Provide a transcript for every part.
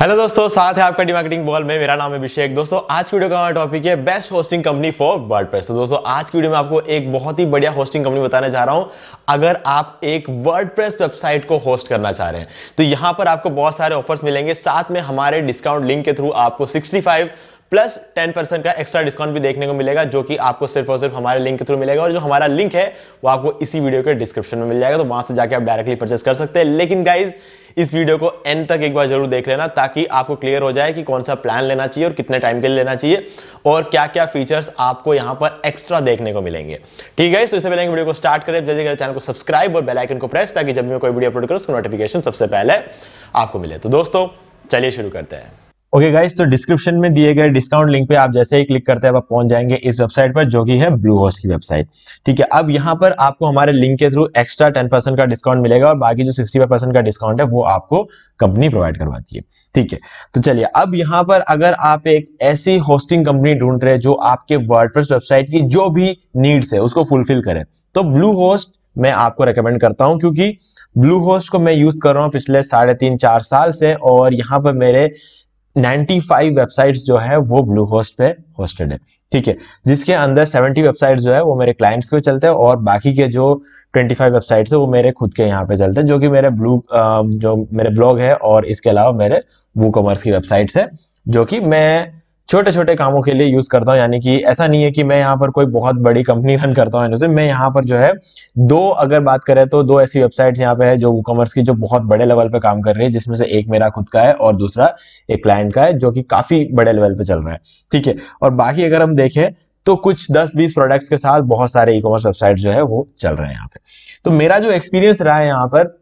Hello दोस्तों, साथ है आपका डी मार्केटिंग बॉल में। मेरा नाम है अभिषेक। दोस्तों आज की वीडियो का हमारा टॉपिक है best hosting company for WordPress. तो दोस्तों आज की वीडियो में आपको एक बहुत ही बढ़िया होस्टिंग कंपनी बताने जा रहा हूं। अगर आप एक वर्डप्रेस वेबसाइट को होस्ट करना चाह रहे हैं तो यहां पर आपको बहुत सारे ऑफर्स मिलेंगे। साथ में हमारे डिस्काउंट लिंक के थ्रू आपको 65 प्लस 10% का एक्स्ट्रा डिस्काउंट भी देखने को मिलेगा, जो कि आपको सिर्फ और सिर्फ हमारे लिंक के थ्रू मिलेगा। और जो हमारा लिंक है वो आपको इसी वीडियो के डिस्क्रिप्शन में मिल जाएगा, तो वहां से जाके आप डायरेक्टली परचेस कर सकते हैं। लेकिन गाइज इस वीडियो को एंड तक एक बार जरूर देख लेना, ताकि आपको क्लियर हो जाए कि कौन सा प्लान लेना चाहिए और कितने टाइम के लिए लेना चाहिए और क्या क्या फीचर्स आपको यहां पर एक्स्ट्रा देखने को मिलेंगे। ठीक है, तो इससे पहले वीडियो को स्टार्ट करें, जल्दी करें चैनल को सब्सक्राइब और बेल आइकन को प्रेस, ताकि जब भी मैं कोई वीडियो अपलोड करूं उसको नोटिफिकेशन सबसे पहले आपको मिले। तो दोस्तों चलिए शुरू करते हैं। ओके गाइस, तो डिस्क्रिप्शन में दिए गए डिस्काउंट लिंक पे आप जैसे ही क्लिक करते हैं आप पहुंच जाएंगे इस वेबसाइट पर, जो कि है ब्लूहोस्ट की वेबसाइट। ठीक है, अब यहां पर आपको हमारे लिंक के थ्रू एक्स्ट्रा 10% का डिस्काउंट मिलेगा और बाकी जो 65% का डिस्काउंट है वो आपको कंपनी प्रोवाइड करवाती है। ठीक है, तो चलिए अब यहां पर अगर आप एक ऐसी होस्टिंग कंपनी ढूंढ रहे हैं जो आपके वर्डप्रेस वेबसाइट की जो भी नीड्स है उसको फुलफिल करे, तो ब्लूहोस्ट मैं आपको रेकमेंड करता हूं, क्योंकि ब्लूहोस्ट को मैं यूज कर रहा हूं पिछले 3.5-4 साल से और यहां पर मेरे 95 वेबसाइट्स जो है वो ब्लूहोस्ट पे होस्टेड है। ठीक है, जिसके अंदर 70 वेबसाइट्स जो है वो मेरे क्लाइंट्स के चलते हैं और बाकी के जो 25 वेबसाइट्स है वो मेरे खुद के यहाँ पे चलते हैं, जो कि मेरे जो मेरे ब्लॉग है और इसके अलावा मेरे वूकॉमर्स की वेबसाइट्स है, जो कि मैं छोटे छोटे कामों के लिए यूज करता हूं। यानी कि ऐसा नहीं है कि मैं यहाँ पर कोई बहुत बड़ी कंपनी रन करता हूं। जैसे मैं यहाँ पर जो है अगर बात करें तो 2 ऐसी वेबसाइट्स यहाँ पे है जो वूकॉमर्स की जो बहुत बड़े लेवल पे काम कर रही है, जिसमें से एक मेरा खुद का है और दूसरा एक क्लाइंट का है जो कि काफी बड़े लेवल पे चल रहा है। ठीक है, और बाकी अगर हम देखें तो कुछ 10-20 प्रोडक्ट्स के साथ बहुत सारे ई कॉमर्स वेबसाइट जो है वो चल रहे हैं यहाँ पे। तो मेरा जो एक्सपीरियंस रहा है यहाँ पर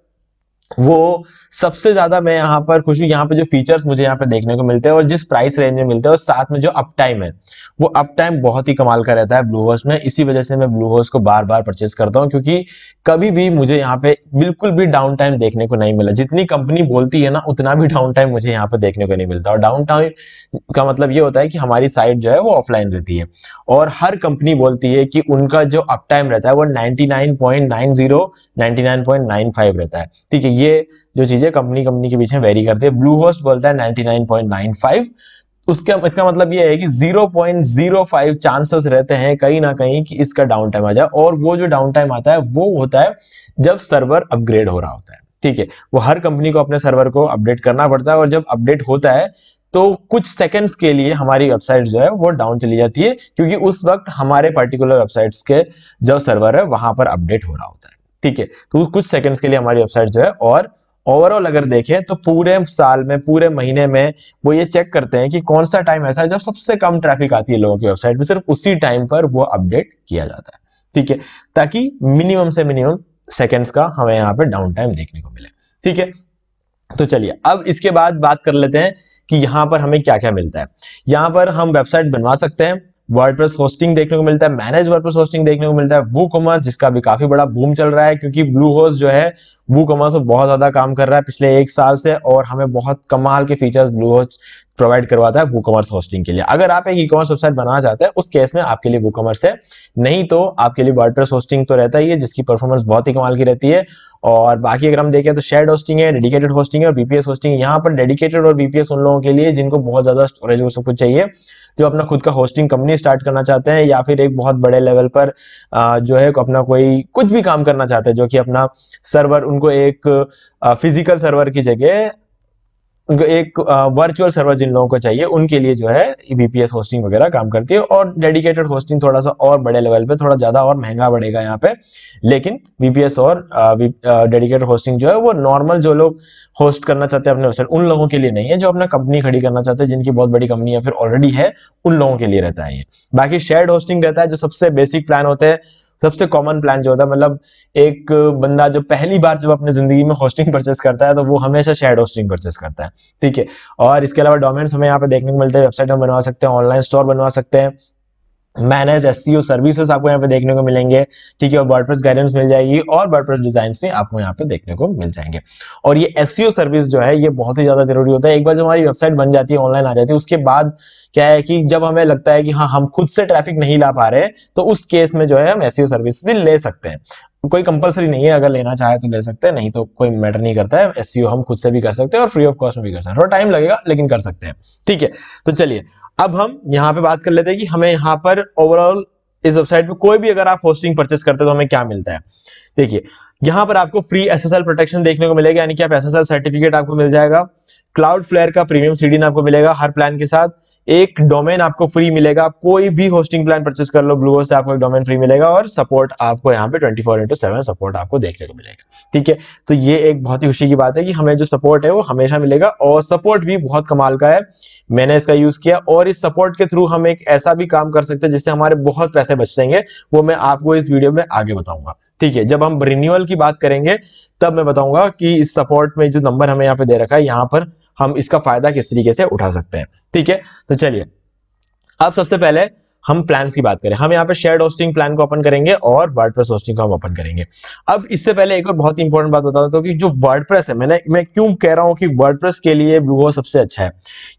वो सबसे ज्यादा मैं यहाँ पर खुश हूँ। यहाँ पे जो फीचर्स मुझे यहाँ पे देखने को मिलते हैं और जिस प्राइस रेंज में मिलते हैं और साथ में जो अप टाइम है वो अप टाइम बहुत ही कमाल का रहता है ब्लूहोस्ट में। इसी वजह से मैं ब्लूहोस्ट को बार बार परचेस करता हूँ, क्योंकि कभी भी मुझे यहाँ पे बिल्कुल भी डाउन टाइम देखने को नहीं मिला। जितनी कंपनी बोलती है ना उतना भी डाउन टाइम मुझे यहाँ पे देखने को नहीं मिलता। और डाउन टाइम का मतलब ये होता है कि हमारी साइट जो है वो ऑफलाइन रहती है और हर कंपनी बोलती है कि उनका जो अप टाइम रहता है वो 99.90 99.95 रहता है। ठीक है, ये जो चीजें कंपनी के बीच में वेरी करती है। ब्लूहोस्ट बोलता है 99.95। इसका मतलब ये है कि 0.05 चांसेस रहते हैं कहीं ना कहीं कि इसका डाउन टाइम आ जाए, और वो जो डाउन टाइम आता है वो होता है जब सर्वर अपग्रेड हो रहा होता है। ठीक है, वो हर कंपनी को अपने सर्वर को अपडेट करना पड़ता है और जब अपडेट होता है तो कुछ सेकंड्स के लिए हमारी वेबसाइट जो है वो डाउन चली जाती है, क्योंकि उस वक्त हमारे पर्टिकुलर वेबसाइट्स के जो सर्वर है वहां पर अपडेट हो रहा होता है। ठीक है, तो कुछ सेकंड्स के लिए हमारी वेबसाइट जो है, और ओवरऑल अगर देखें तो पूरे साल में पूरे महीने में वो ये चेक करते हैं कि कौन सा टाइम ऐसा है जब सबसे कम ट्रैफिक आती है लोगों की वेबसाइट पे, सिर्फ उसी टाइम पर वो अपडेट किया जाता है। ठीक है, ताकि मिनिमम से मिनिमम सेकंड्स का हमें यहाँ पे डाउन टाइम देखने को मिले। ठीक है, तो चलिए अब इसके बाद बात कर लेते हैं कि यहाँ पर हमें क्या क्या मिलता है। यहाँ पर हम वेबसाइट बनवा सकते हैं, वर्डप्रेस होस्टिंग देखने को मिलता है, मैनेज वर्डप्रेस होस्टिंग देखने को मिलता है, वूकॉमर्स जिसका भी काफी बड़ा बूम चल रहा है, क्योंकि ब्लूहोस्ट जो है वूकॉमर्स में बहुत ज्यादा काम कर रहा है पिछले 1 साल से और हमें बहुत कमाल के फीचर्स ब्लूहोस्ट प्रोवाइड करवाता है वूकॉमर्स होस्टिंग के लिए। अगर आप एक ई कॉमर्स वेबसाइट बनाना चाहते हैं उस केस में आपके लिए वूकॉमर्स है, नहीं तो आपके लिए वर्डप्रेस होस्टिंग तो रहता ही है, जिसकी परफॉर्मेंस बहुत ही कमाल की रहती है। और बाकी अगर हम देखें तो शेयर्ड होस्टिंग है, डेडिकेटेड होस्टिंग है और वीपीएस होस्टिंग। यहाँ पर डेडिकेटेड और वीपीएस उन लोगों के लिए जिनको बहुत ज्यादा स्टोरेज और सब कुछ चाहिए, जो अपना खुद का होस्टिंग कंपनी स्टार्ट करना चाहते हैं या फिर एक बहुत बड़े लेवल पर जो है अपना कोई कुछ भी काम करना चाहते हैं, जो कि अपना सर्वर उनको एक फिजिकल सर्वर की जगह उनको एक वर्चुअल सर्वर जिन लोगों को चाहिए उनके लिए जो है वीपीएस होस्टिंग वगैरह काम करती है। और डेडिकेटेड होस्टिंग थोड़ा सा और बड़े लेवल पे थोड़ा ज्यादा और महंगा पड़ेगा यहाँ पे, लेकिन वीपीएस और डेडिकेटेड होस्टिंग जो है वो नॉर्मल जो लोग होस्ट करना चाहते हैं अपने वेबसाइट उन लोगों के लिए नहीं है, जो अपना कंपनी खड़ी करना चाहते हैं, जिनकी बहुत बड़ी कंपनी या फिर ऑलरेडी है, उन लोगों के लिए रहता है ये। बाकी शेयर्ड होस्टिंग रहता है, जो सबसे बेसिक प्लान होते हैं, सबसे कॉमन प्लान जो होता है, मतलब एक बंदा जो पहली बार जब अपने जिंदगी में होस्टिंग परचेस करता है तो वो हमेशा शेयर्ड होस्टिंग परचेस करता है। ठीक है, और इसके अलावा डोमेन्स हमें यहाँ पे देखने को मिलते हैं, वेबसाइट हम बनवा सकते हैं, ऑनलाइन स्टोर बनवा सकते हैं, मैनेज एसईओ सर्विसेज आपको यहाँ पे देखने को मिलेंगे। ठीक है, और वर्डप्रेस गाइडेंस मिल जाएगी और वर्डप्रेस डिजाइन्स भी आपको यहाँ पे देखने को मिल जाएंगे। और ये एसईओ सर्विस जो है ये बहुत ही ज्यादा जरूरी होता है। एक बार जब हमारी वेबसाइट बन जाती है, ऑनलाइन आ जाती है, उसके बाद क्या है कि जब हमें लगता है कि हाँ हम खुद से ट्रैफिक नहीं ला पा रहे, तो उस केस में जो है हम एसईओ सर्विस भी ले सकते हैं। कोई कंपलसरी नहीं है, अगर लेना चाहे तो ले सकते हैं, नहीं तो कोई मैटर नहीं करता है। एसईओ हम खुद से भी कर सकते हैं और फ्री ऑफ कॉस्ट में भी कर सकते हैं, थोड़ा टाइम लगेगा लेकिन कर सकते हैं। ठीक है, तो चलिए अब हम यहाँ पे बात कर लेते हैं कि हमें यहाँ पर ओवरऑल इस वेबसाइट पे कोई भी अगर आप होस्टिंग परचेस करते हो तो हमें क्या मिलता है। देखिए यहाँ पर आपको फ्री एसएसएल प्रोटेक्शन देखने को मिलेगा, यानी कि आप एसएसएल सर्टिफिकेट आपको मिल जाएगा। क्लाउडफ्लेयर का प्रीमियम सीडीएन आपको मिलेगा हर प्लान के साथ। एक डोमेन आपको फ्री मिलेगा, कोई भी होस्टिंग प्लान परचेस कर लो ब्लूहोस्ट से आपको एक डोमेन फ्री मिलेगा, और सपोर्ट आपको यहाँ पे 24/7 सपोर्ट आपको देखने को मिलेगा। ठीक है, तो ये एक बहुत ही खुशी की बात है कि हमें जो सपोर्ट है वो हमेशा मिलेगा, और सपोर्ट भी बहुत कमाल का है। मैंने इसका यूज किया और इस सपोर्ट के थ्रू हम एक ऐसा भी काम कर सकते हैं जिससे हमारे बहुत पैसे बच जाएंगे, वो मैं आपको इस वीडियो में आगे बताऊंगा। ठीक है, जब हम रिन्यूअल की बात करेंगे तब मैं बताऊंगा कि इस सपोर्ट में जो नंबर हमें यहाँ पे दे रखा है, यहाँ पर हम इसका फायदा किस तरीके से उठा सकते हैं। ठीक है, तो चलिए अब सबसे पहले हम प्लान्स की बात करें। हम यहाँ पे शेयर्ड होस्टिंग प्लान को ओपन करेंगे और वर्डप्रेस होस्टिंग को हम ओपन करेंगे। अब इससे पहले एक और बहुत ही इंपॉर्टेंट बात बता देता हूं कि जो वर्डप्रेस है, मैं क्यों कह रहा हूं कि वर्डप्रेस के लिए ब्लूहोस्ट सबसे अच्छा है,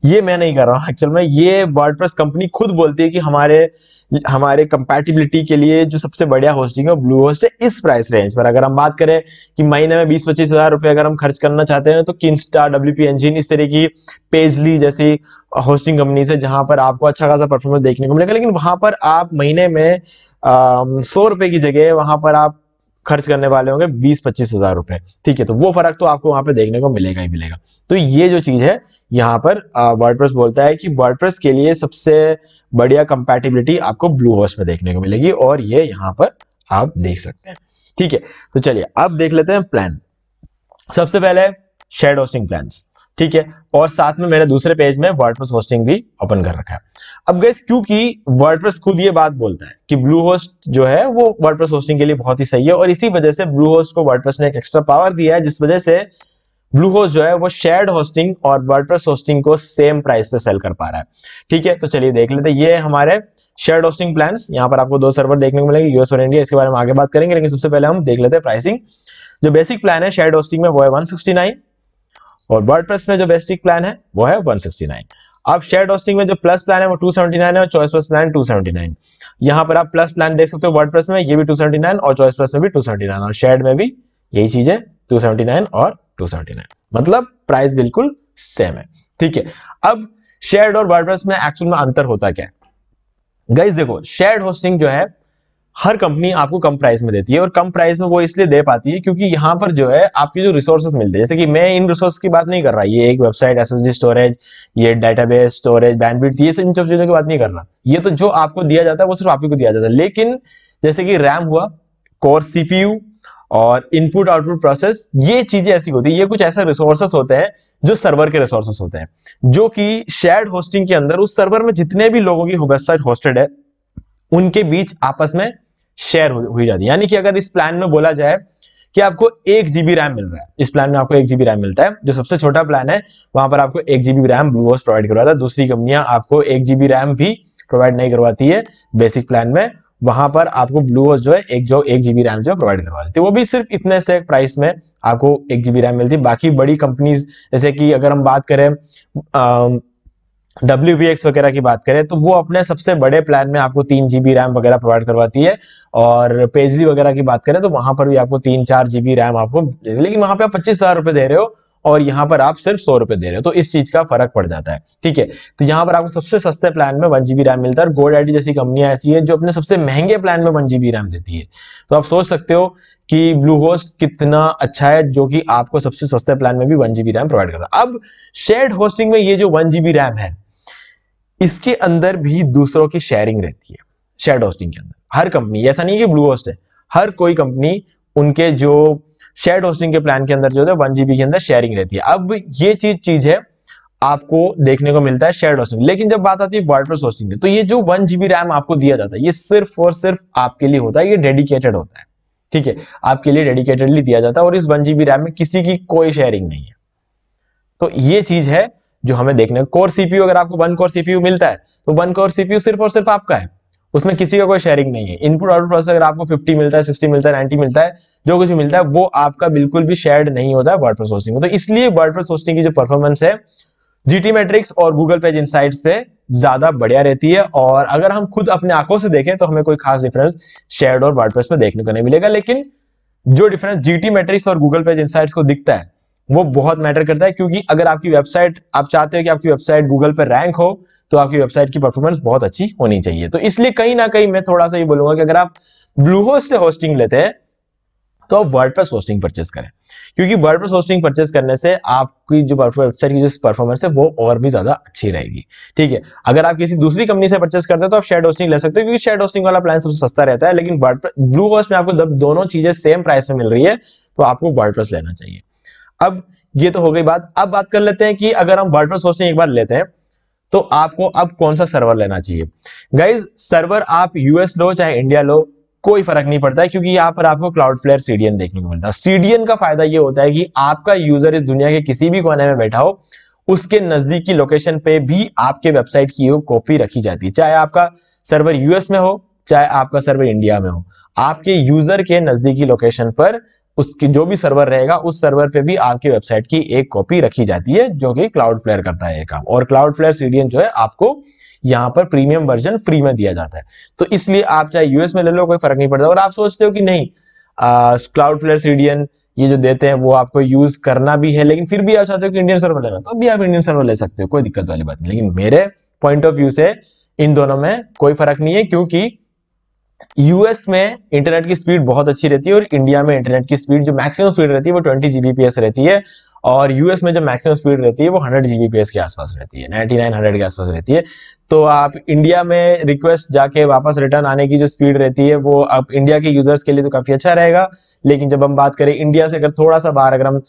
ये मैं नहीं कर रहा हूं एक्चुअल में, ये वर्डप्रेस कंपनी खुद बोलती है कि हमारे कंपैटिबिलिटी के लिए जो सबसे बढ़िया होस्टिंग है ब्लूहोस्ट है इस प्राइस रेंज पर। अगर हम बात करें कि महीने में 20-25 हजार रुपए अगर हम खर्च करना चाहते हैं तो किंगस्टार, डब्ल्यूपी इंजन, इस तरह की पेजली जैसी होस्टिंग कंपनी से जहां पर आपको अच्छा खासा परफॉर्मेंस देखने को मिलेगा, लेकिन वहां पर आप महीने में 100 रुपए की जगह वहां पर आप खर्च करने वाले होंगे 20-25 हजार रुपए। ठीक है, तो वो फर्क तो आपको वहां पे देखने को मिलेगा ही मिलेगा। तो ये जो चीज है यहाँ पर वर्डप्रेस बोलता है कि वर्डप्रेस के लिए सबसे बढ़िया कंपैटिबिलिटी आपको ब्लूहोस्ट में देखने को मिलेगी, और ये यहाँ पर आप देख सकते हैं। ठीक है, तो चलिए अब देख लेते हैं प्लान। सबसे पहले शेयर्ड होस्टिंग प्लान्स। ठीक है, और साथ में मैंने दूसरे पेज में वर्डप्रेस होस्टिंग भी ओपन कर रखा है। अब गाइस क्योंकि वर्डप्रेस खुद ये बात बोलता है कि ब्लूहोस्ट जो है वो वर्डप्रेस होस्टिंग के लिए बहुत ही सही है, और इसी वजह से ब्लूहोस्ट को वर्डप्रेस ने एक एक्स्ट्रा पावर दिया है, जिस वजह से ब्लूहोस्ट जो है वो शेयर्ड होस्टिंग और वर्डप्रेस होस्टिंग को सेम प्राइस पे सेल कर पा रहा है। ठीक है, तो चलिए देख लेते हैं। ये हमारे शेयर्ड होस्टिंग प्लान्स, यहाँ पर आपको 2 सर्वर देखने को मिलेंगे, यूएस और इंडिया। इसके बारे में आगे बात करेंगे, लेकिन सबसे पहले हम देख लेते हैं प्राइसिंग। जो बेसिक प्लान है शेयर्ड होस्टिंग में वो है 169, और वर्डप्रेस में जो बेसिक प्लान है वो है 169। अब शेयर्ड होस्टिंग में जो प्लस प्लान है वो 279 है, और चॉइस प्लस प्लान 279। यहाँ पर आप प्लस प्लान देख सकते हो वर्डप्रेस में, ये भी 279 और चॉइस प्लस में भी 279, और शेयर्ड में भी यही चीज है 279 और 279, मतलब प्राइस बिल्कुल सेम है। ठीक है, अब शेयर्ड और वर्डप्रेस में एक्चुअल में अंतर होता क्या है गाइस? देखो, शेयर्ड होस्टिंग जो है हर कंपनी आपको कम प्राइस में देती है, और कम प्राइस में वो इसलिए दे पाती है क्योंकि यहां पर जो है आपकी जो रिसोर्सेज मिलते हैं, जैसे कि मैं इन रिसोर्स की बात नहीं कर रहा, ये एक वेबसाइट, एसएसडी स्टोरेज, ये डेटाबेस स्टोरेज, बैंडविड्थ, ये इन सब चीजों की बात नहीं कर रहा। ये तो जो आपको दिया जाता है वो सिर्फ आप ही को दिया जाता है, लेकिन जैसे कि रैम हुआ, कोर सीपीयू और इनपुट आउटपुट प्रोसेस, ये चीजें ऐसी होती है, ये कुछ ऐसे रिसोर्सेस होते हैं जो सर्वर के रिसोर्सेस होते हैं, जो कि शेयर्ड होस्टिंग के अंदर उस सर्वर में जितने भी लोगों की वेबसाइट होस्टेड है उनके बीच आपस में शेयर हुई जाती है। यानी कि अगर इस प्लान में बोला जाए कि आपको 1 GB रैम मिल रहा है, इस प्लान में आपको 1 GB रैम मिलता है, जो सबसे छोटा प्लान है वहां पर आपको 1 GB रैम ब्लूहोस्ट प्रोवाइड करवाता है। दूसरी कंपनियां आपको 1 GB रैम भी प्रोवाइड नहीं करवाती है बेसिक प्लान में, वहां पर आपको ब्लूहोस्ट जो है 1 GB रैम जो प्रोवाइड करवा देती है, वो भी सिर्फ इतने से प्राइस में आपको 1 GB रैम मिलती है। बाकी बड़ी कंपनीज जैसे कि अगर हम बात करें WPX वगैरह की बात करें तो वो अपने सबसे बड़े प्लान में आपको 3 GB रैम वगैरह प्रोवाइड करवाती है, और पेजली वगैरह की बात करें तो वहां पर भी आपको 3-4 GB रैम आपको, लेकिन वहां पे आप 25,000 रुपए दे रहे हो और यहाँ पर आप सिर्फ 100 रुपए दे रहे हो, तो इस चीज का फर्क पड़ जाता है। ठीक है, तो यहाँ पर आपको सबसे सस्ते प्लान में 1 GB रैम मिलता है, और GoDaddy जैसी कंपनियां ऐसी है जो अपने सबसे महंगे प्लान में 1 GB रैम देती है। तो आप सोच सकते हो कि ब्लूहोस्ट कितना अच्छा है, जो कि आपको सबसे सस्ते प्लान में भी 1 GB रैम प्रोवाइड करता है। अब शेयर्ड होस्टिंग में ये जो 1 GB रैम है, इसके अंदर भी दूसरों की शेयरिंग रहती है। शेयर्ड होस्टिंग के अंदर हर कंपनी, ऐसा नहीं है कि ब्लूहोस्ट है, हर कोई कंपनी उनके जो शेयर्ड होस्टिंग के प्लान के अंदर जो है 1 GB के अंदर शेयरिंग रहती है। अब ये चीज है आपको देखने को मिलता है शेयर्ड होस्टिंग, लेकिन जब बात आती है वर्डप्रेस होस्टिंग की, तो ये जो 1 GB रैम आपको दिया जाता है, ये सिर्फ और सिर्फ आपके लिए होता है, ये डेडिकेटेड होता है। ठीक है, आपके लिए डेडिकेटेडली दिया जाता है, और इस 1 GB रैम में किसी की कोई शेयरिंग नहीं है। तो ये चीज है जो हमें देखने। कोर सीपीयू, अगर आपको 1 कोर सीपीयू मिलता है तो 1 कोर सीपीयू सिर्फ और सिर्फ आपका है, उसमें किसी का कोई शेयरिंग नहीं है। इनपुट आउटपुट प्रोसेसर अगर आपको 50 मिलता है, 60 मिलता है, 90 मिलता है, जो कुछ भी मिलता है वो आपका बिल्कुल भी शेयर्ड नहीं होता है वर्डप्रेस होस्टिंग में। तो इसलिए वर्डप्रेस होस्टिंग की जो परफॉर्मेंस है जीटी मैट्रिक्स और गूगल पेज इनसाइट्स से ज्यादा बढ़िया रहती है, और अगर हम खुद अपने आंखों से देखें तो हमें कोई खास डिफरेंस शेयर्ड और वर्डप्रेस में देखने को नहीं मिलेगा। लेकिन जो डिफरेंस जीटी मैट्रिक्स और गूगल पेज इनसाइट्स को दिखता है वो बहुत मैटर करता है, क्योंकि अगर आपकी वेबसाइट, आप चाहते हो कि आपकी वेबसाइट गूगल पर रैंक हो, तो आपकी वेबसाइट की परफॉर्मेंस बहुत अच्छी होनी चाहिए। तो इसलिए कहीं ना कहीं मैं थोड़ा सा ये बोलूंगा कि अगर आप ब्लूहोस्ट से होस्टिंग लेते हैं तो आप वर्डप्रेस होस्टिंग परचेस करें, क्योंकि वर्डप्रेस होस्टिंग परचेस करने से आपकी जो वेबसाइट की जो परफॉर्मेंस है वो और भी ज्यादा अच्छी रहेगी। ठीक है, अगर आप किसी दूसरी कंपनी से परचेस करते हैं तो आप शेयर्ड होस्टिंग ले सकते हो, क्योंकि शेयर्ड होस्टिंग वाला प्लान सबसे सस्ता रहता है, लेकिन ब्लूहोस्ट में आपको जब दोनों चीजें सेम प्राइस में मिल रही है तो आपको वर्डप्रेस लेना चाहिए। अब ये तो हो गई बात। अब बात कर लेते हैं कि अगर हम वर्डप्रेस होस्टिंग एक बार लेते हैं तो आपको अब कौन सा सर्वर लेना चाहिए। गाइज, सर्वर आप यूएस लो चाहे इंडिया लो, कोई फर्क नहीं पड़ता है, क्योंकि यहां पर आपको क्लाउडफ्लेयर सीडीएन देखने को मिलता है। सीडीएन का फायदा ये होता है कि आपका यूजर इस दुनिया के किसी भी कोने में बैठा हो, उसके नजदीकी लोकेशन पे भी आपके वेबसाइट की कॉपी रखी जाती है, चाहे आपका सर्वर यूएस में हो चाहे आपका सर्वर इंडिया में हो, आपके यूजर के नजदीकी लोकेशन पर उसकी जो भी सर्वर रहेगा उस सर्वर पे भी आपकी वेबसाइट की एक कॉपी रखी जाती है, जो कि क्लाउडफ्लेयर करता है ये काम। और क्लाउडफ्लेयर सीडीएन जो है आपको यहां पर प्रीमियम वर्जन फ्री में दिया जाता है, तो इसलिए आप चाहे यूएस में ले लो कोई फर्क नहीं पड़ता। और आप सोचते हो कि नहीं, क्लाउडफ्लेयर सीडीएन ये जो देते हैं वो आपको यूज करना भी है, लेकिन फिर भी आप चाहते हो कि इंडियन सर्वर लेना, तो अभी आप इंडियन सर्वर ले सकते हो, कोई दिक्कत वाली बात नहीं। लेकिन मेरे पॉइंट ऑफ व्यू से इन दोनों में कोई फर्क नहीं है, क्योंकि यूएस में इंटरनेट की स्पीड बहुत अच्छी रहती है और इंडिया में इंटरनेट की स्पीड जो मैक्सिमम स्पीड रहती है वो 20 जीबीपीएस रहती है, और यूएस में जो मैक्सिमम स्पीड रहती है वो 100 जीबीपीएस के आसपास रहती है, 99-100 के आसपास रहती है। तो आप इंडिया में रिक्वेस्ट जाके वापस रिटर्न आने की जो स्पीड रहती है वो आप इंडिया के यूजर्स के लिए तो काफी अच्छा रहेगा, लेकिन जब हम बात करें इंडिया से अगर थोड़ा सा बाहर, अगर हम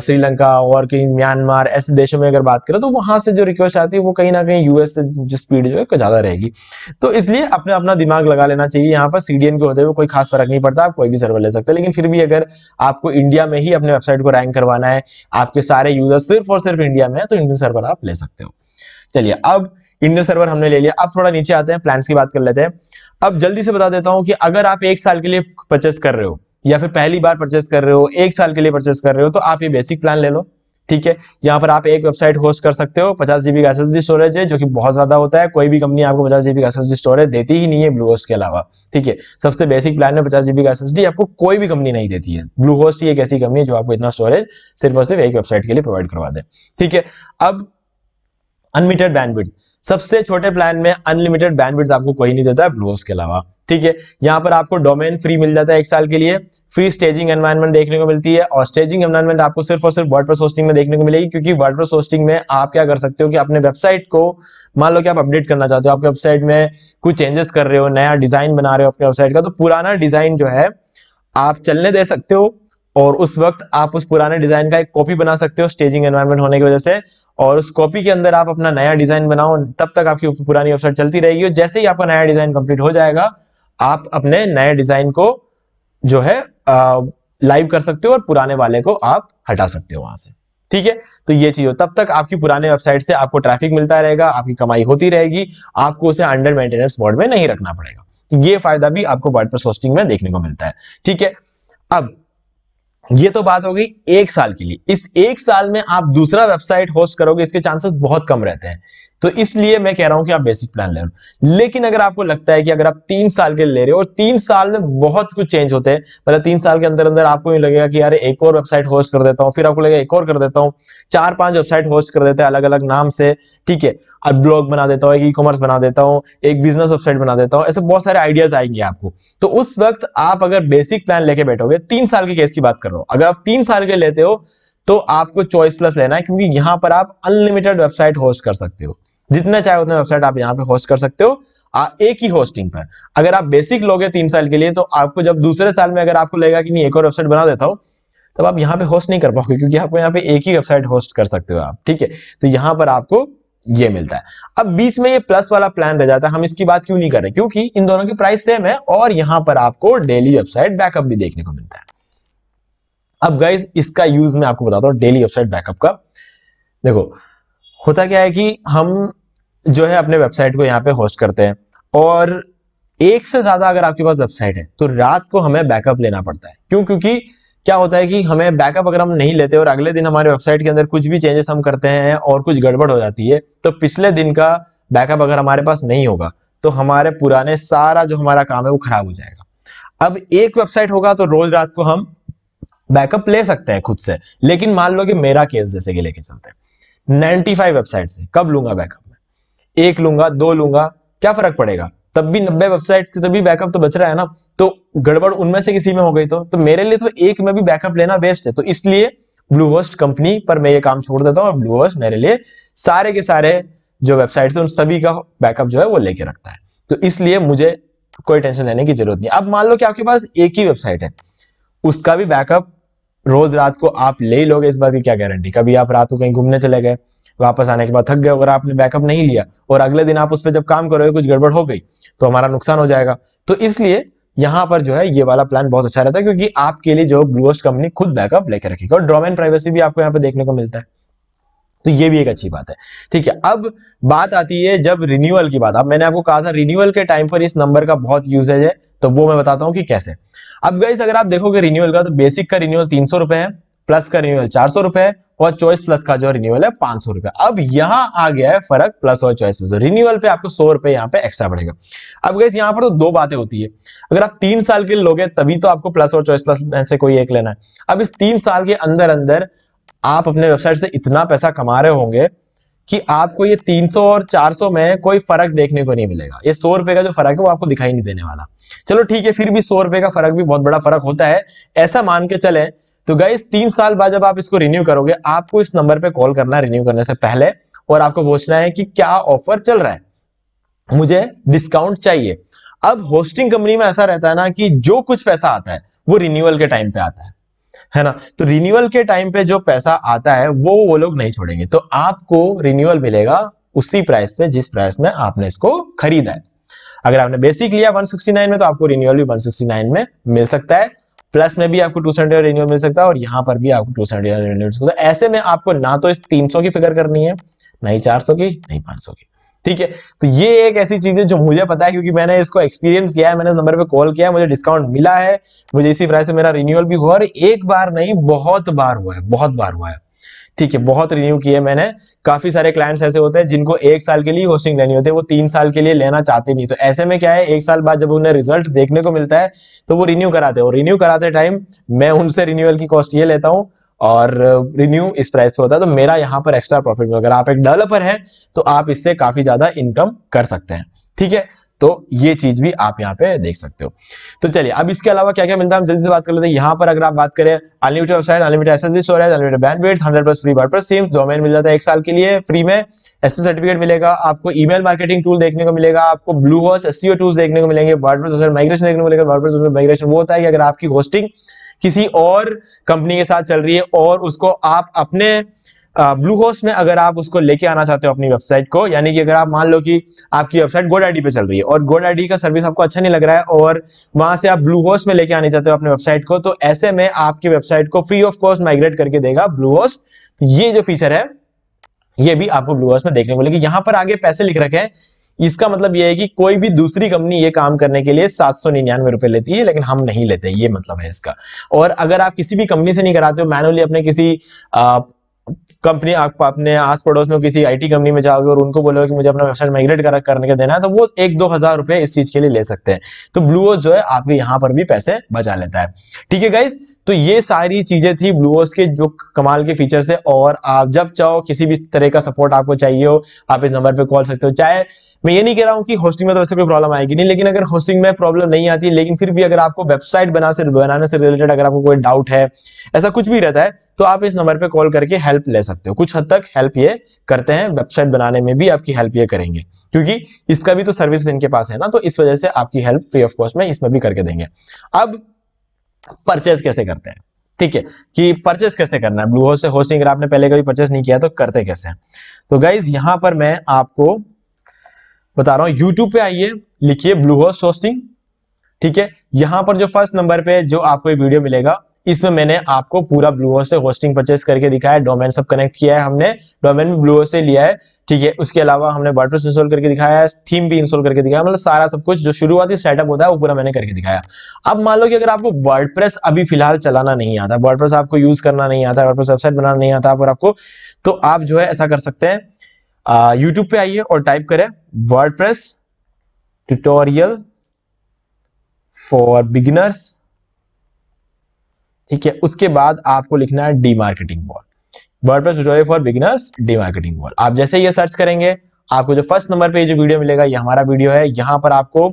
श्रीलंका और कहीं म्यांमार ऐसे देशों में अगर बात करें तो वहां से जो रिक्वेस्ट आती है वो कहीं ना कहीं यूएस से जो स्पीड जो है ज्यादा रहेगी। तो इसलिए अपने अपना दिमाग लगा लेना चाहिए, यहाँ पर सीडीएन के होते हुए कोई खास फर्क नहीं पड़ता, आप कोई भी सर्वर ले सकते हैं। लेकिन फिर भी अगर आपको इंडिया में ही अपने वेबसाइट को रैंक करवाना है, आपके सारे यूजर सिर्फ और सिर्फ इंडिया में है, तो इंडियन सर्वर आप ले सकते हो। चलिए, अब इंडियन सर्वर हमने ले लिया, अब थोड़ा नीचे आते हैं, प्लान्स की बात कर लेते हैं। अब जल्दी से बता देता हूं कि अगर आप 1 साल के लिए परचेस कर रहे हो या फिर पहली बार परचेस कर रहे हो, 1 साल के लिए परचेस कर रहे हो, तो आप ये बेसिक प्लान ले लो। ठीक है, यहाँ पर आप एक वेबसाइट होस्ट कर सकते हो, 50 जीबी का एसएसडी स्टोरेज है, जो कि बहुत ज्यादा होता है, कोई भी कंपनी आपको 50 जीबी का एसएसडी स्टोरेज देती ही नहीं है ब्लूहोस्ट के अलावा। ठीक है, सबसे बेसिक प्लान में 50 जीबी का एसएसडी आपको कोई भी कंपनी नहीं देती है, ब्लूहोस्ट ही एक ऐसी कंपनी है जो आपको इतना स्टोरेज सिर्फ और सिर्फ एक वेबसाइट के लिए प्रोवाइड करवा दे। ठीक है, अब अनलिमिटेड बैंडविड्थ, सबसे छोटे प्लान में अनलिमिटेड बैंडविड्थ आपको कोई नहीं देता है ब्लूहोस्ट के अलावा। ठीक है, यहां पर आपको डोमेन फ्री मिल जाता है 1 साल के लिए, फ्री स्टेजिंग एनवायरनमेंट देखने को मिलती है, और स्टेजिंग एनवायरनमेंट आपको सिर्फ और सिर्फ वर्डप्रेस होस्टिंग में देखने को मिलेगी, क्योंकि वर्डप्रेस होस्टिंग में आप क्या कर सकते हो कि अपने वेबसाइट को, मान लो कि आप अपडेट करना चाहते हो, आपके वेबसाइट में कुछ चेंजेस कर रहे हो, नया डिजाइन बना रहे हो अपने वेबसाइट का, तो पुराना डिजाइन जो है आप चलने दे सकते हो, और उस वक्त आप उस पुराने डिजाइन का एक कॉपी बना सकते हो स्टेजिंग एनवायरनमेंट होने की वजह से, और उस कॉपी के अंदर आप अपना नया डिजाइन बनाओ, तब तक आपकी पुरानी वेबसाइट चलती रहेगी, और जैसे ही आपका नया डिजाइन कंप्लीट हो जाएगा आप अपने नए डिजाइन को जो है लाइव कर सकते हो और पुराने वाले को आप हटा सकते हो वहां से। ठीक है, तो ये चीज हो, तब तक आपकी पुराने वेबसाइट से आपको ट्रैफिक मिलता रहेगा, आपकी कमाई होती रहेगी, आपको उसे अंडर मेंटेनेंस मोड में नहीं रखना पड़ेगा। ये फायदा भी आपको वर्डप्रेस होस्टिंग में देखने को मिलता है। ठीक है, अब ये तो बात हो गई 1 साल के लिए। इस 1 साल में आप दूसरा वेबसाइट होस्ट करोगे, इसके चांसेस बहुत कम रहते हैं, तो इसलिए मैं कह रहा हूं कि आप बेसिक प्लान ले लो। लेकिन अगर आपको लगता है कि अगर आप 3 साल के लिए ले रहे हो और 3 साल में बहुत कुछ चेंज होते हैं, मतलब 3 साल के अंदर अंदर आपको ये लगेगा कि यार एक और वेबसाइट होस्ट कर देता हूं, फिर आपको लगेगा एक और कर देता हूं, 4-5 वेबसाइट होस्ट कर देते हैं अलग अलग नाम से। ठीक है, अब ब्लॉग बना देता हूं, एक ई-कॉमर्स बना देता हूं, एक बिजनेस वेबसाइट बना देता हूं, ऐसे बहुत सारे आइडियाज आएंगे आपको। तो उस वक्त आप अगर बेसिक प्लान लेके बैठोगे, 3 साल के केस की बात कर रहा हूं, अगर आप 3 साल के लेते हो तो आपको चॉइस प्लस लेना है, क्योंकि यहां पर आप अनलिमिटेड वेबसाइट होस्ट कर सकते हो, जितने चाहे उतने वेबसाइट आप यहाँ पे होस्ट कर सकते हो एक ही होस्टिंग पर। अगर आप बेसिक लोगे 3 साल के लिए, तो आपको जब दूसरे साल में अगर आपको लगेगा कि नहीं एक और वेबसाइट बना देता हूं, तब आप यहाँ पे होस्ट नहीं कर पाओगे, क्योंकि आपको यहाँ पे एक ही वेबसाइट होस्ट कर सकते हो आप। ठीक है, तो यहाँ पर आपको ये मिलता है। अब बीच में ये प्लस वाला प्लान रह जाता है, हम इसकी बात क्यों नहीं कर रहे, क्योंकि इन दोनों की प्राइस सेम है और यहाँ पर आपको डेली वेबसाइट बैकअप भी देखने को मिलता है। अब गाइस, इसका यूज मैं आपको बताता हूँ डेली वेबसाइट बैकअप का। देखो, होता क्या है कि हम जो है अपने वेबसाइट को यहाँ पे होस्ट करते हैं, और एक से ज्यादा अगर आपके पास वेबसाइट है तो रात को हमें बैकअप लेना पड़ता है। क्यों? क्योंकि क्या होता है कि हमें बैकअप अगर हम नहीं लेते और अगले दिन हमारे वेबसाइट के अंदर कुछ भी चेंजेस हम करते हैं और कुछ गड़बड़ हो जाती है, तो पिछले दिन का बैकअप अगर हमारे पास नहीं होगा तो हमारे पुराने सारा जो हमारा काम है वो खराब हो जाएगा। अब एक वेबसाइट होगा तो रोज रात को हम बैकअप ले सकते हैं खुद से, लेकिन मान लो कि मेरा केस जैसे कि लेके चलते हैं 95 वेबसाइट से, कब लूंगा बैकअप में? एक लूंगा, दो लूंगा, क्या फर्क पड़ेगा? तब भी 90 वेबसाइट से तभी बैकअप तो बच रहा है ना। तो गड़बड़ उनमें से किसी में हो गई तो मेरे लिए तो एक में भी बैकअप लेना वेस्ट है। तो इसलिए ब्लूहोस्ट कंपनी पर मैं ये काम छोड़ देता हूं और ब्लूहोस्ट मेरे लिए सारे के सारे जो वेबसाइट्स है उन सभी का बैकअप जो है वो लेके रखता है। तो इसलिए मुझे कोई टेंशन लेने की जरूरत नहीं। अब मान लो कि आपके पास एक ही वेबसाइट है, उसका भी बैकअप रोज रात को आप ले ही लोगे, इस बात की क्या गारंटी? कभी आप रात को कहीं घूमने चले गए, वापस आने के बाद थक गए, अगर आपने बैकअप नहीं लिया और अगले दिन आप उस पर जब काम करोगे कुछ गड़बड़ हो गई तो हमारा नुकसान हो जाएगा। तो इसलिए यहां पर जो है ये वाला प्लान बहुत अच्छा रहता है, क्योंकि आपके लिए जो ब्लूहोस्ट कंपनी खुद बैकअप लेकर रखेगी और डोमेन प्राइवेसी भी आपको यहाँ पे देखने को मिलता है। तो ये भी एक अच्छी बात है। ठीक है, अब बात आती है जब रिन्यूअल की बात। अब मैंने आपको कहा था रिन्यूअल के टाइम पर इस नंबर का बहुत यूजेज है, तो वो मैं बताता हूं कि कैसे। अब गाइस अगर आप देखोगे रिन्यूअल का, तो बेसिक का रिन्यूअल 300 रुपए है, प्लस का रिन्यूअल 400 रुपए है और चॉइस प्लस का जो रिन्यूअल है 500 रुपए। अब यहां आ गया है फर्क प्लस और चॉइस प्लस। रिन्यूअल पे आपको 100 रुपए यहाँ पे एक्स्ट्रा पड़ेगा। अब गाइस यहां पर तो दो बातें होती है, अगर आप 3 साल के लिए लोगे तभी तो आपको प्लस और चॉइस प्लस में से कोई एक लेना है। अब इस 3 साल के अंदर अंदर आप अपने वेबसाइट से इतना पैसा कमा रहे होंगे कि आपको ये 300 और 400 में कोई फर्क देखने को नहीं मिलेगा। ये 100 रुपए का जो फर्क है वो आपको दिखाई नहीं देने वाला। चलो ठीक है, फिर भी 100 रुपए का फर्क भी बहुत बड़ा फर्क होता है, ऐसा मान के चले। तो गाइस 3 साल बाद जब आप इसको रिन्यू करोगे, आपको इस नंबर पे कॉल करना है रिन्यू करने से पहले, और आपको पूछना है कि क्या ऑफर चल रहा है, मुझे डिस्काउंट चाहिए। अब होस्टिंग कंपनी में ऐसा रहता है ना कि जो कुछ पैसा आता है वो रिन्यूअल के टाइम पे आता है ना। तो रिन्यूअल के टाइम पे जो पैसा आता है वो लोग नहीं छोड़ेंगे। तो आपको रिन्यूअल मिलेगा उसी प्राइस पे जिस प्राइस में आपने इसको खरीदा है। अगर आपने बेसिक लिया 169 में, तो आपको रिन्यूअल भी 169 में मिल सकता है, प्लस में भी आपको 270 रिन्यूअल मिल सकता है और यहां पर भी आपको 270 रिन्यूअल मिल सकता है। ऐसे में आपको ना तो इस 300 की फिगर करनी है, ना ही 400 की, नहीं 500 की। ठीक है, तो ये एक ऐसी चीज है जो मुझे पता है, क्योंकि मैंने इसको एक्सपीरियंस किया है, मैंने इस नंबर पे कॉल किया है, मुझे डिस्काउंट मिला है, मुझे इसी प्राइस से मेरा रिन्यूअल भी हुआ, और एक बार नहीं बहुत बार हुआ है, बहुत बार हुआ है। ठीक है, बहुत रिन्यू किए मैंने। काफी सारे क्लाइंट्स ऐसे होते हैं जिनको 1 साल के लिए होस्टिंग लेनी होती है, वो 3 साल के लिए लेना चाहते नहीं। तो ऐसे में क्या है, 1 साल बाद जब उन्हें रिजल्ट देखने को मिलता है तो वो रिन्यू कराते हैं, और रिन्यू कराते टाइम मैं उनसे रिन्यूअल की कॉस्ट ये लेता हूं और रिन्यू इस प्राइस पे होता है। तो मेरा यहां पर एक्स्ट्रा प्रॉफिट, अगर आप एक डेवलपर हैं तो आप इससे काफी ज्यादा इनकम कर सकते हैं। ठीक है, तो ये चीज भी आप यहाँ पे देख सकते हो। तो चलिए, अब इसके अलावा क्या क्या मिलता है हम जल्दी से बात कर लेते हैं। यहाँ पर अगर आप बात करें unlimited website, unlimited SSD storage, unlimited bandwidth, 100+ free WordPress theme, domain मिल जाता है 1 साल के लिए फ्री में, एसएससी सर्टिफिकेट मिलेगा आपको, ईमेल मार्केटिंग टूल देखने को मिलेगा आपको, ब्लूहोस्ट एसईओ टूल्स देखने को मिलेंगे, वर्डप्रेस माइग्रेशन देखने को मिलेगा। वर्डप्रेस माइग्रेशन वो होता है कि अगर आपकी होस्टिंग किसी और कंपनी के साथ चल रही है और उसको आप अपने ब्लूहोस्ट में अगर आप उसको लेके आना चाहते हो अपनी वेबसाइट को, यानी कि अगर आप मान लो कि आपकी वेबसाइट गोडैडी पे चल रही है और गोडैडी का सर्विस आपको अच्छा नहीं लग रहा है और वहां से आप ब्लूहोस्ट में लेके आने चाहते हो अपने वेबसाइट को, तो ऐसे में आपकी वेबसाइट को फ्री ऑफ कॉस्ट माइग्रेट करके देगा ब्लूहोस्ट। तो ये जो फीचर है ये भी आपको ब्लूहोस्ट में देखने को मिलेगी। यहां पर आगे पैसे लिख रखे हैं, इसका मतलब यह है कि कोई भी दूसरी कंपनी ये काम करने के लिए 799 रुपए लेती है, लेकिन हम नहीं लेते, ये मतलब है इसका। और अगर आप किसी भी कंपनी से नहीं कराते हो, मैनुअली अपने किसी कंपनी, आप अपने आस पड़ोस में किसी आईटी कंपनी में जाओगे और उनको बोलोगे कि मुझे अपना वेबसाइट माइग्रेट करने का देना है, तो वो 1-2 हजार रुपए इस चीज के लिए ले सकते हैं। तो ब्लूहोस्ट जो है आपके यहां पर भी पैसे बचा लेता है। ठीक है गाइस, तो ये सारी चीजें थी ब्लूहोस्ट के जो कमाल के फीचर्स है। और आप जब चाहो किसी भी तरह का सपोर्ट आपको चाहिए हो, आप इस नंबर पे कॉल सकते हो। चाहे मैं ये नहीं कह रहा हूं कि होस्टिंग में तो वैसे कोई प्रॉब्लम आएगी नहीं, लेकिन अगर होस्टिंग में प्रॉब्लम नहीं आती, लेकिन फिर भी अगर आपको वेबसाइट बनाने से रिलेटेड अगर आपको कोई डाउट है, ऐसा कुछ भी रहता है, तो आप इस नंबर पे कॉल करके हेल्प ले सकते हो। कुछ हद तक हेल्प ये करते हैं, वेबसाइट बनाने में भी आपकी हेल्प ये करेंगे, क्योंकि इसका भी तो सर्विस इनके पास है ना, तो इस वजह से आपकी हेल्प फ्री ऑफ कॉस्ट में इसमें भी करके देंगे। अब परचेज कैसे करते हैं, ठीक है, कि परचेस कैसे करना है ब्लूहोस्ट से होस्टिंग, अगर आपने पहले कभी परचेस नहीं किया तो करते कैसे हैं। तो गाइज यहां पर मैं आपको बता रहा हूं, यूट्यूब पे आइए, लिखिए ब्लूहोस्ट होस्टिंग। ठीक है, यहां पर जो फर्स्ट नंबर पे जो आपको एक वीडियो मिलेगा, इसमें मैंने आपको पूरा ब्लूहोस्ट से होस्टिंग परचेस करके दिखाया है, डोमेन सब कनेक्ट किया है हमने, डोमेन भी ब्लूहोस्ट से लिया है। ठीक है, उसके अलावा हमने वर्डप्रेस इंस्टॉल करके दिखाया है, थीम भी इंस्टॉल करके दिखाया, मतलब सारा सब कुछ जो शुरुआती सेटअप होता है वो पूरा मैंने करके दिखाया। अब मान लो कि अगर आपको वर्डप्रेस अभी फिलहाल चलाना नहीं आता, वर्डप्रेस आपको यूज करना नहीं आता, वर्डप्रेस वेबसाइट बनाना नहीं आता और आपको, तो आप जो है ऐसा कर सकते हैं, यूट्यूब पे आइए और टाइप करें वर्डप्रेस ट्यूटोरियल फॉर बिगिनर्स, ठीक है। उसके बाद आपको लिखना है demarketing wall, WordPress tutorial for beginners demarketing wall. आप जैसे ये सर्च करेंगे आपको जो फर्स्ट नंबर पे जो वीडियो मिलेगा ये हमारा वीडियो है। यहां पर आपको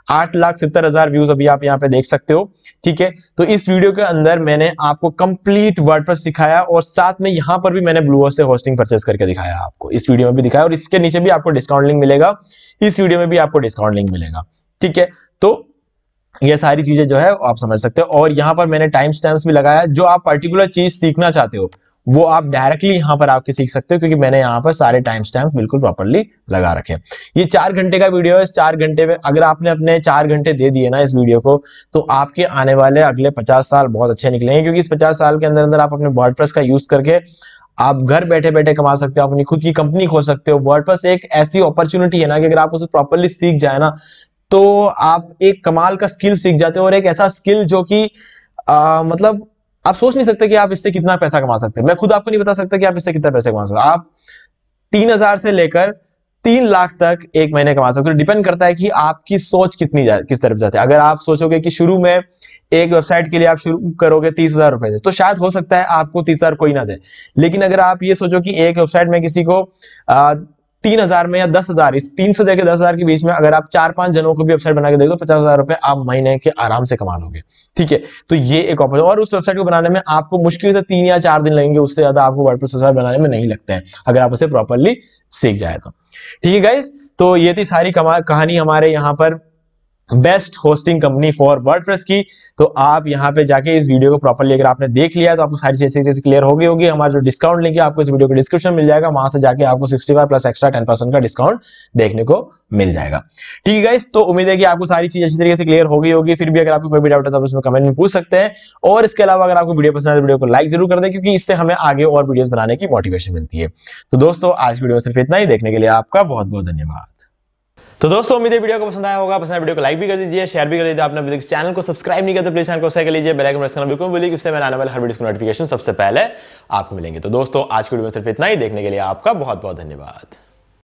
8,70,000 व्यूज अभी आप यहां पे देख सकते हो, ठीक है। तो इस वीडियो के अंदर मैंने आपको कंप्लीट वर्डप्रेस सिखाया और साथ में यहां पर भी मैंने ब्लूहोस्ट से होस्टिंग परचेस करके दिखाया, आपको इस वीडियो में भी दिखाया और इसके नीचे भी आपको डिस्काउंट लिंक मिलेगा, इस वीडियो में भी आपको डिस्काउंट लिंक मिलेगा, ठीक है। तो ये सारी चीजें जो है आप समझ सकते हो और यहां पर मैंने टाइम स्टैम्प्स भी लगाया। जो आप पर्टिकुलर चीज सीखना चाहते हो वो आप डायरेक्टली यहां पर आपके सीख सकते हो, क्योंकि मैंने यहां पर सारे टाइम स्टैम्प बिल्कुल प्रॉपर्ली लगा रखे हैं। ये 4 घंटे का वीडियो है। इस 4 घंटे में अगर आपने अपने 4 घंटे दे दिए ना इस वीडियो को, तो आपके आने वाले अगले 50 साल बहुत अच्छे निकलेंगे, क्योंकि इस 50 साल के अंदर अंदर आप अपने वर्डप्रेस का यूज करके आप घर बैठे बैठे कमा सकते हो, अपनी खुद की कंपनी खोल सकते हो। वर्डप्रेस एक ऐसी अपॉर्चुनिटी है ना कि अगर आप उसे प्रॉपर्ली सीख जाए ना तो आप एक कमाल का स्किल सीख जाते हो, और एक ऐसा स्किल जो कि मतलब आप सोच नहीं सकते कि आप इससे कितना पैसा कमा सकते हैं। मैं खुद आपको नहीं बता सकता कि आप इससे कितना पैसा कमा सकते हो। आप 3,000 से लेकर 3 लाख तक एक महीने कमा सकते हो। डिपेंड करता है कि आपकी सोच किस तरफ जाती है। अगर आप सोचोगे कि शुरू में एक वेबसाइट के लिए आप शुरू करोगे 30,000 रुपए से, तो शायद हो सकता है आपको 30,000 कोई ना दे। लेकिन अगर आप ये सोचो कि एक वेबसाइट में किसी को 3,000 में या 10,000, इस 3 से लेकर 10,000 के बीच में अगर आप 4-5 जनों को भी वेबसाइट बना के देखो, 50,000 रुपए आप महीने के आराम से कमा लोगे, ठीक है। तो ये एक ऑप्शन, और उस वेबसाइट को बनाने में आपको मुश्किल से 3 या 4 दिन लगेंगे, उससे ज्यादा आपको वर्डप्रेस वेबसाइट बनाने में नहीं लगते हैं अगर आप उसे प्रॉपर्ली सीख जाए तो, ठीक है गाइस। तो ये थी सारी कहानी हमारे यहाँ पर best hosting company for WordPress की। तो आप यहां पे जाके इस वीडियो को प्रॉपर्ली अगर आपने देख लिया तो आपको सारी चीजें क्लियर हो गई होगी। हमारा जो डिस्काउंट लिंक है आपको इस वीडियो के डिस्क्रिप्शन मिल जाएगा, वहां से जाके आपको 65 प्लस एक्स्ट्रा 10% का डिस्काउंट देखने को मिल जाएगा, ठीक है गाइस। तो उम्मीद है कि आपको सारी चीज अच्छी तरीके से क्लियर हो गई होगी। फिर भी अगर आपको कोई भी डाउट है तो उसमें कमेंट में पूछ सकते हैं, और इसके अलावा अगर आपको वीडियो पसंद है तो वीडियो को लाइक जरूर कर दें, क्योंकि इससे हमें आगे और वीडियोस बनाने की मोटिवेशन मिलती है। तो दोस्तों आज वीडियो में सिर्फ इतना ही, देखने के लिए आपका बहुत बहुत धन्यवाद। तो दोस्तों उम्मीद है वीडियो को पसंद आया होगा। पसंद वीडियो को लाइक भी कर दीजिए, शेयर भी कर दीजिए। आपने अभी तक चैनल को सब्सक्राइब नहीं किया तो प्लीज चैनल को सब्सक्राइब कर लीजिए, बेल आइकन प्रेस करना बिल्कुल भूलिए, उससे मैं आने वाले हर वीडियो की नोटिफिकेशन सबसे पहले आपको मिलेंगे। तो दोस्तों आज की वीडियो में सिर्फ इतना ही, देखने के लिए आपका बहुत बहुत धन्यवाद।